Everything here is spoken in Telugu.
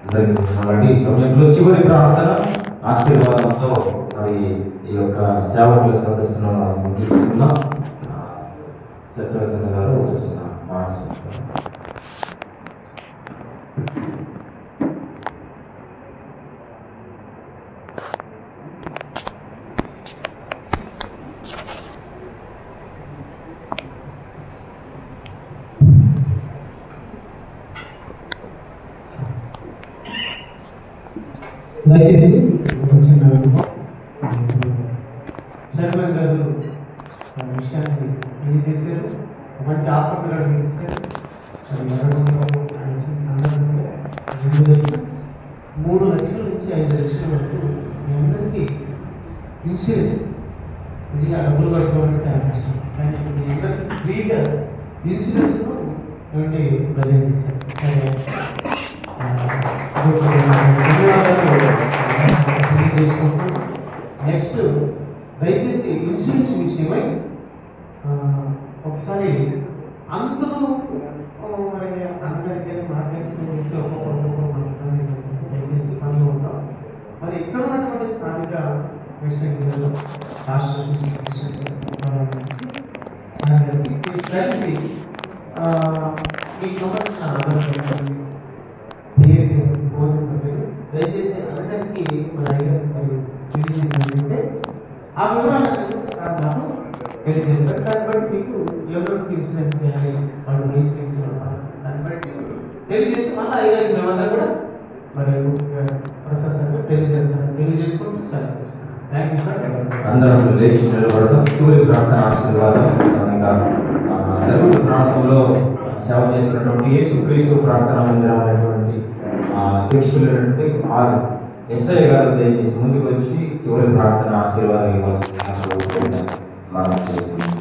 అలాంటి ఈ సమయంలో చివరి ప్రార్థన ఆశీర్వాదంతో మరి ఈ యొక్క సేవకుల సదస్సును ముగిస్తున్నాం. సత్యవర్ధన గారు వచ్చిన మాట దయచేసి చైర్మన్ గారు విషయాన్ని తెలియజేశారు. మంచి ఆత్మీయులు ఇచ్చారు. ఆయన వచ్చిన సందర్భంగా ఎందుకు తెలుసు 3 లక్షల నుంచి 5 లక్షల వరకు మీ అందరికీ ఇన్సూరెన్స్ నిజంగా డబ్బులు కట్టుకోవడానికి చాలా కష్టం. కానీ మీ అందరికీ ఫ్రీగా ఇన్సూరెన్స్ను ఏమంటే ప్రజెంట్ చేశారు. సరే తెలియజేసుకుంటూ నెక్స్ట్ దయచేసి ఇన్సూరెన్స్ విషయమై ఒకసారి అందరూ మరి అందరికీ మార్కెట్ ఒక్కొక్క దయచేసి పనులు ఉంటాం. మరి ఇక్కడ ఉన్నటువంటి స్థానిక విషయంలో రాష్ట్ర కలిసి ఈ సంవత్సరం ఆధారపడి దయచేసి అందరికీ మన మరి తెలియజేసినట్లయితే ఆ వివరాలను సార్ నాకు తెలియజేస్తారు. దాన్ని బట్టి మీకు ఎవరికి ఇన్సూరెన్స్ చేయాలి వాళ్ళు వయసు దాన్ని బట్టి తెలియజేసి మళ్ళీ అయ్యారు మేమందరం కూడా మరి ప్రొసెసర్గా తెలియజేసుకుంటూ సార్ థ్యాంక్ యూ సార్. అందరం లేచి నిలబడతాం. చివరి ప్రార్థన ఆశీర్వాదం ప్రాంతంలో సేవ చేస్తున్నటువంటి యేసుక్రీస్తు ప్రార్థన మందిరం అనేటువంటి అధ్యక్షులైనటువంటి ఎస్ఐ గారు దయచేసి ముందుకు వచ్చి చివరి ప్రార్థన ఆశీర్వాదం ఇవ్వాల్సిందిగా మనం చేస్తున్నాం.